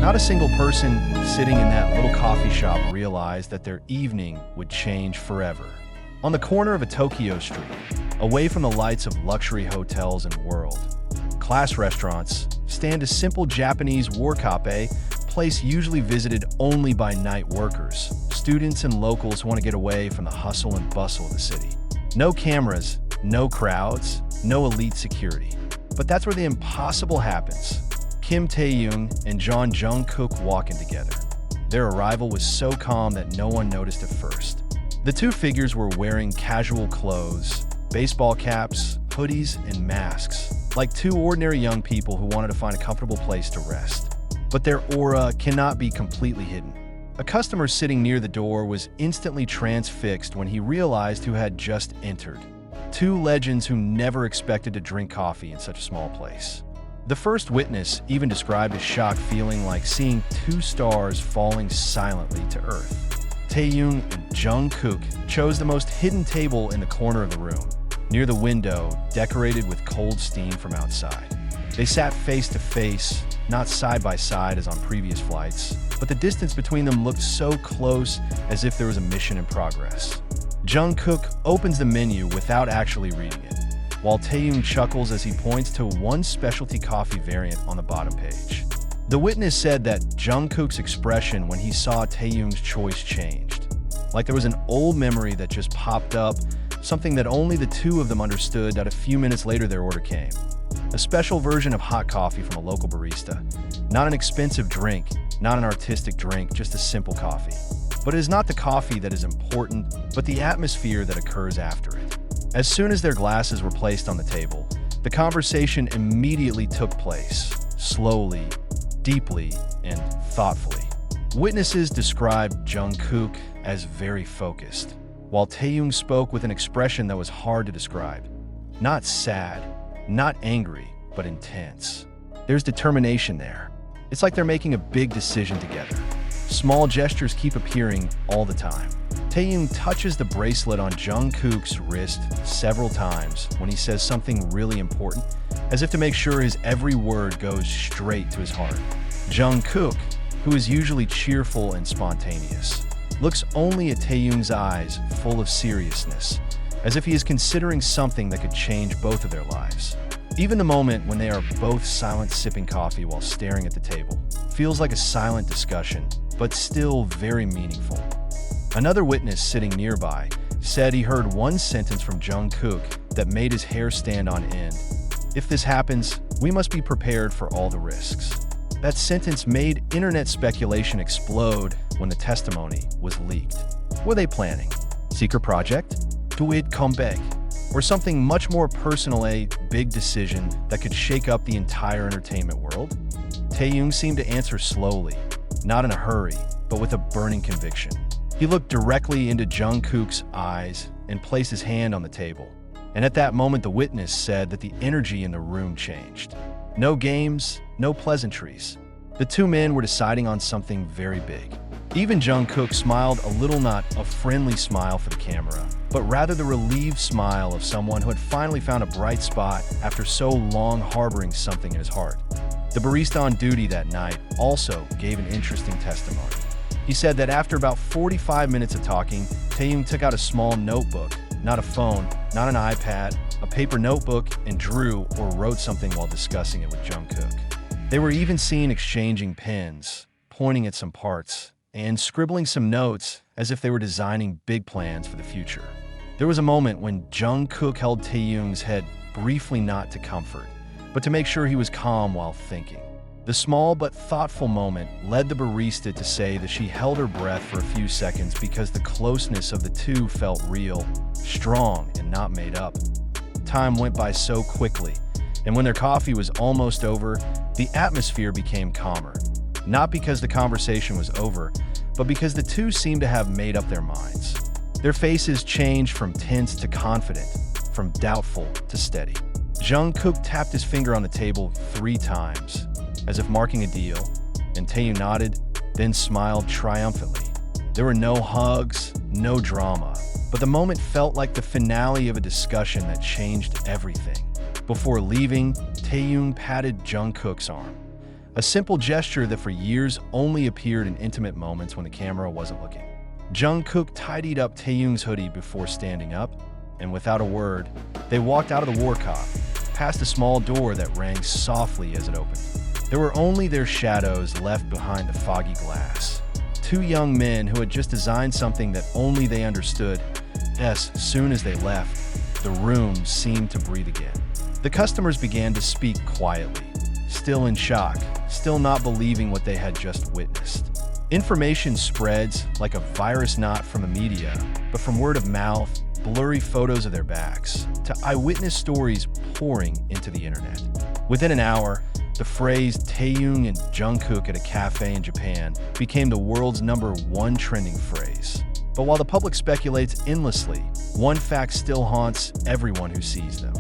Not a single person sitting in that little coffee shop realized that their evening would change forever. On the corner of a Tokyo street, away from the lights of luxury hotels and world-class restaurants, stand a simple Japanese warkape, place usually visited only by night workers, students and locals who want to get away from the hustle and bustle of the city. No cameras, no crowds, no elite security. But that's where the impossible happens. Kim Taehyung and Jungkook walking together. Their arrival was so calm that no one noticed at first. The two figures were wearing casual clothes, baseball caps, hoodies, and masks, like two ordinary young people who wanted to find a comfortable place to rest. But their aura cannot be completely hidden. A customer sitting near the door was instantly transfixed when he realized who had just entered. Two legends who never expected to drink coffee in such a small place. The first witness even described his shock feeling like seeing two stars falling silently to earth. Taehyung and Jungkook chose the most hidden table in the corner of the room, near the window, decorated with cold steam from outside. They sat face to face, not side by side as on previous flights, but the distance between them looked so close as if there was a mission in progress. Jungkook opens the menu without actually reading it, while Taehyung chuckles as he points to one specialty coffee variant on the bottom page. The witness said that Jungkook's expression when he saw Taehyung's choice changed, like there was an old memory that just popped up, something that only the two of them understood. That a few minutes later their order came. A special version of hot coffee from a local barista. Not an expensive drink, not an artistic drink, just a simple coffee. But it is not the coffee that is important, but the atmosphere that occurs after it. As soon as their glasses were placed on the table, the conversation immediately took place, slowly, deeply, and thoughtfully. Witnesses described Jungkook as very focused, while Taehyung spoke with an expression that was hard to describe. Not sad, not angry, but intense. There's determination there. It's like they're making a big decision together. Small gestures keep appearing all the time. Taehyung touches the bracelet on Jungkook's wrist several times when he says something really important, as if to make sure his every word goes straight to his heart. Jungkook, who is usually cheerful and spontaneous, looks only at Taehyung's eyes full of seriousness, as if he is considering something that could change both of their lives. Even the moment when they are both silent sipping coffee while staring at the table feels like a silent discussion, but still very meaningful. Another witness sitting nearby said he heard one sentence from Jungkook that made his hair stand on end. If this happens, we must be prepared for all the risks. That sentence made internet speculation explode when the testimony was leaked. Were they planning? Secret project? Do it come back? Or something much more personal, a big decision that could shake up the entire entertainment world? Taehyung seemed to answer slowly, not in a hurry, but with a burning conviction. He looked directly into Jungkook's eyes and placed his hand on the table. And at that moment, the witness said that the energy in the room changed. No games, no pleasantries. The two men were deciding on something very big. Even Jungkook smiled a little, not a friendly smile for the camera, but rather the relieved smile of someone who had finally found a bright spot after so long harboring something in his heart. The barista on duty that night also gave an interesting testimony. He said that after about 45 minutes of talking, Taehyung took out a small notebook, not a phone, not an iPad, a paper notebook, and drew or wrote something while discussing it with Jungkook. They were even seen exchanging pens, pointing at some parts, and scribbling some notes as if they were designing big plans for the future. There was a moment when Jungkook held Taehyung's head briefly, not to comfort, but to make sure he was calm while thinking. The small but thoughtful moment led the barista to say that she held her breath for a few seconds because the closeness of the two felt real, strong, and not made up. Time went by so quickly, and when their coffee was almost over, the atmosphere became calmer. Not because the conversation was over, but because the two seemed to have made up their minds. Their faces changed from tense to confident, from doubtful to steady. Jungkook tapped his finger on the table 3 times, as if marking a deal, and Taehyung nodded, then smiled triumphantly. There were no hugs, no drama, but the moment felt like the finale of a discussion that changed everything. Before leaving, Taehyung patted Jungkook's arm. A simple gesture that for years only appeared in intimate moments when the camera wasn't looking. Jungkook tidied up Taehyung's hoodie before standing up, and without a word, they walked out of the workshop, past a small door that rang softly as it opened. There were only their shadows left behind the foggy glass. Two young men who had just designed something that only they understood. As soon as they left, the room seemed to breathe again. The customers began to speak quietly, still in shock, still not believing what they had just witnessed. Information spreads like a virus, not from the media, but from word of mouth, blurry photos of their backs, to eyewitness stories pouring into the internet. Within an hour, the phrase Taehyung and Jungkook at a cafe in Japan became the world's #1 trending phrase. But while the public speculates endlessly, one fact still haunts everyone who sees them.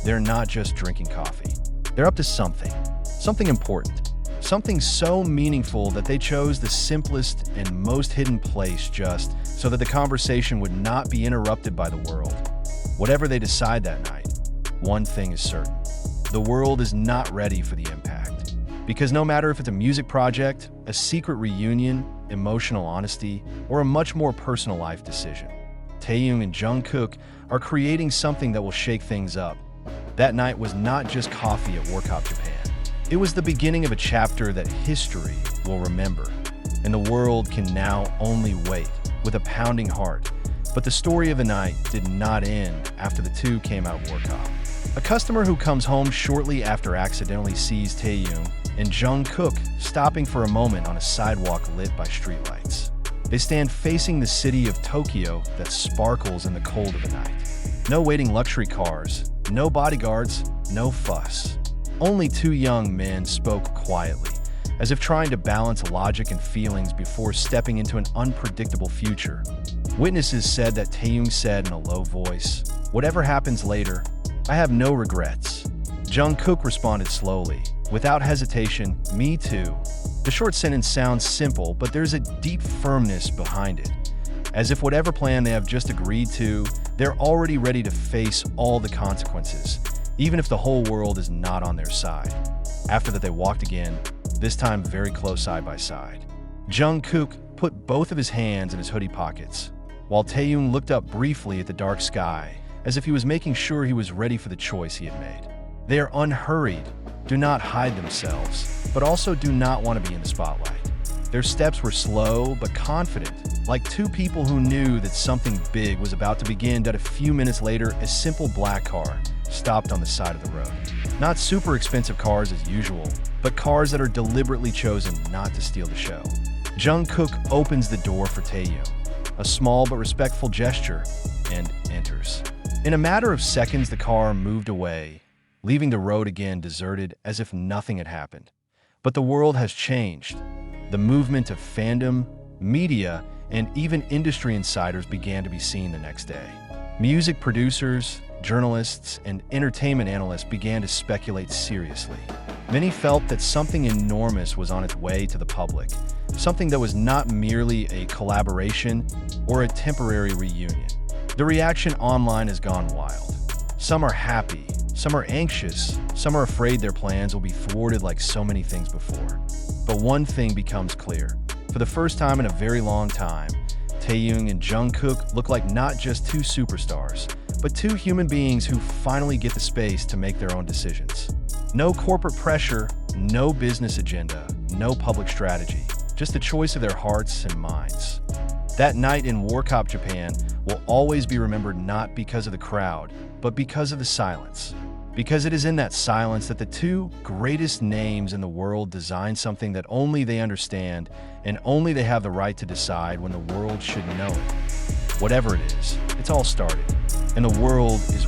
They're not just drinking coffee. They're up to something important, something so meaningful that they chose the simplest and most hidden place just so that the conversation would not be interrupted by the world. Whatever they decide that night, one thing is certain. The world is not ready for the impact. Because no matter if it's a music project, a secret reunion, emotional honesty, or a much more personal life decision, Taehyung and Jungkook are creating something that will shake things up. That night was not just coffee at Workshop Japan. It was the beginning of a chapter that history will remember, and the world can now only wait with a pounding heart. But the story of the night did not end after the two came out of Workshop. A customer who comes home shortly after accidentally sees Taehyung and Jungkook stopping for a moment on a sidewalk lit by streetlights. They stand facing the city of Tokyo that sparkles in the cold of the night. No waiting luxury cars, no bodyguards, no fuss. Only two young men spoke quietly, as if trying to balance logic and feelings before stepping into an unpredictable future. Witnesses said that Taehyung said in a low voice, "Whatever happens later, I have no regrets." Jungkook responded slowly, without hesitation, "Me too." The short sentence sounds simple, but there's a deep firmness behind it. As if whatever plan they have just agreed to, they're already ready to face all the consequences, even if the whole world is not on their side. After that, they walked again, this time very close side by side. Jungkook put both of his hands in his hoodie pockets, while Taehyung looked up briefly at the dark sky, as if he was making sure he was ready for the choice he had made. They are unhurried, do not hide themselves, but also do not want to be in the spotlight. Their steps were slow but confident, like two people who knew that something big was about to begin. That a few minutes later, a simple black car stopped on the side of the road. Not super expensive cars as usual, but cars that are deliberately chosen not to steal the show. Jungkook opens the door for Taehyung, a small but respectful gesture, and enters. In a matter of seconds, the car moved away, leaving the road again deserted as if nothing had happened. But the world has changed. The movement of fandom, media, and even industry insiders began to be seen the next day. Music producers, journalists, and entertainment analysts began to speculate seriously. Many felt that something enormous was on its way to the public, something that was not merely a collaboration or a temporary reunion. The reaction online has gone wild. Some are happy, some are anxious, some are afraid their plans will be thwarted like so many things before. But one thing becomes clear. For the first time in a very long time, Taehyung and Jungkook look like not just two superstars, but two human beings who finally get the space to make their own decisions. No corporate pressure, no business agenda, no public strategy, just the choice of their hearts and minds. That night in Workshop Japan will always be remembered not because of the crowd, but because of the silence. Because it is in that silence that the two greatest names in the world design something that only they understand and only they have the right to decide when the world should know it. Whatever it is, it's all started, and the world is